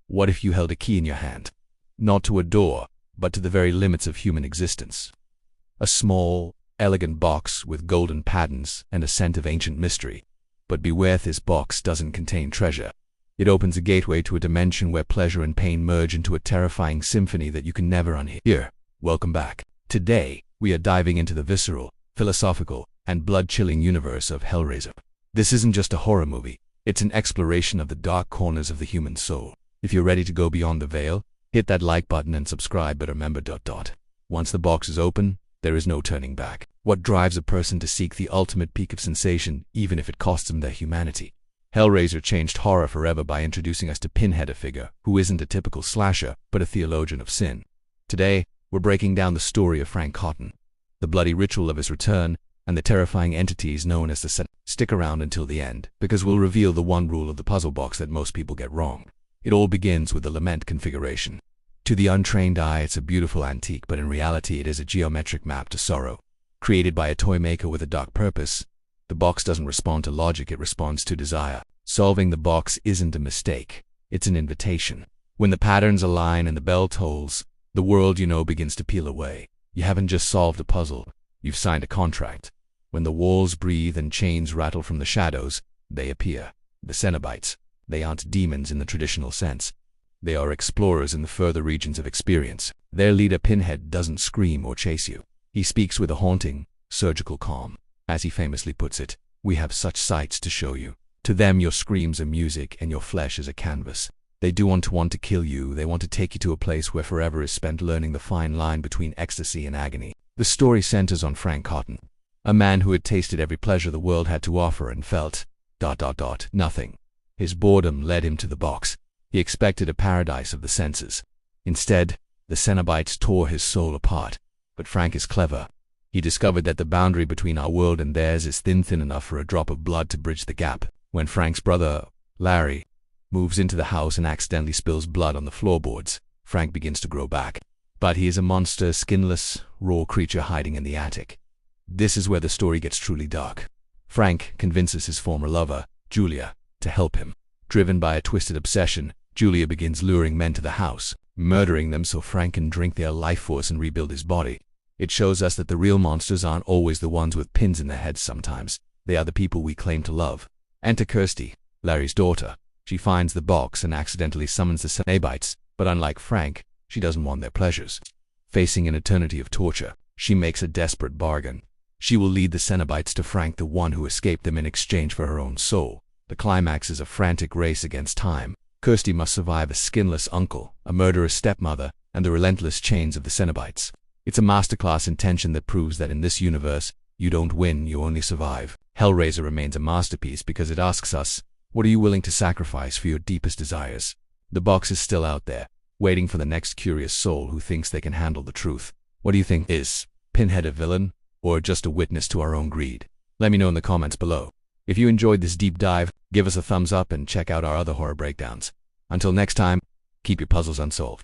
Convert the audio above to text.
What if you held a key in your hand? Not to a door, but to the very limits of human existence. A small, elegant box with golden patterns and a scent of ancient mystery. But beware, this box doesn't contain treasure. It opens a gateway to a dimension where pleasure and pain merge into a terrifying symphony that you can never unhear. Welcome back. Today, we are diving into the visceral, philosophical, and blood-chilling universe of Hellraiser. This isn't just a horror movie, it's an exploration of the dark corners of the human soul. If you're ready to go beyond the veil, hit that like button and subscribe, but remember ... Once the box is open, there is no turning back. What drives a person to seek the ultimate peak of sensation, even if it costs them their humanity? Hellraiser changed horror forever by introducing us to Pinhead, a figure who isn't a typical slasher, but a theologian of sin. Today, we're breaking down the story of Frank Cotton, the bloody ritual of his return, and the terrifying entities known as the Cenobites. Stick around until the end, because we'll reveal the one rule of the puzzle box that most people get wrong. It all begins with the lament configuration. To the untrained eye, it's a beautiful antique, but in reality it is a geometric map to sorrow. Created by a toy maker with a dark purpose, the box doesn't respond to logic, it responds to desire. Solving the box isn't a mistake, it's an invitation. When the patterns align and the bell tolls, the world you know begins to peel away. You haven't just solved a puzzle, you've signed a contract. When the walls breathe and chains rattle from the shadows, they appear. The Cenobites. They aren't demons in the traditional sense. They are explorers in the further regions of experience. Their leader Pinhead doesn't scream or chase you. He speaks with a haunting, surgical calm. As he famously puts it, "We have such sights to show you." To them, your screams are music and your flesh is a canvas. They do want to kill you. They want to take you to a place where forever is spent learning the fine line between ecstasy and agony. The story centers on Frank Cotton, a man who had tasted every pleasure the world had to offer and felt ... nothing. His boredom led him to the box. He expected a paradise of the senses. Instead, the Cenobites tore his soul apart. But Frank is clever. He discovered that the boundary between our world and theirs is thin enough for a drop of blood to bridge the gap. When Frank's brother, Larry, moves into the house and accidentally spills blood on the floorboards, Frank begins to grow back. But he is a monster, skinless, raw creature hiding in the attic. This is where the story gets truly dark. Frank convinces his former lover, Julia, to help him. Driven by a twisted obsession, Julia begins luring men to the house, murdering them so Frank can drink their life force and rebuild his body. It shows us that the real monsters aren't always the ones with pins in their heads. Sometimes they are the people we claim to love. Enter Kirsty, Larry's daughter. She finds the box and accidentally summons the Cenobites, but unlike Frank, she doesn't want their pleasures. Facing an eternity of torture, she makes a desperate bargain. She will lead the Cenobites to Frank, the one who escaped them, in exchange for her own soul. The climax is a frantic race against time. Kirsty must survive a skinless uncle, a murderous stepmother, and the relentless chains of the Cenobites. It's a masterclass in tension that proves that in this universe, you don't win, you only survive. Hellraiser remains a masterpiece because it asks us, what are you willing to sacrifice for your deepest desires? The box is still out there, waiting for the next curious soul who thinks they can handle the truth. What do you think? Is Pinhead a villain, or just a witness to our own greed? Let me know in the comments below. If you enjoyed this deep dive, give us a thumbs up and check out our other horror breakdowns. Until next time, keep your puzzles unsolved.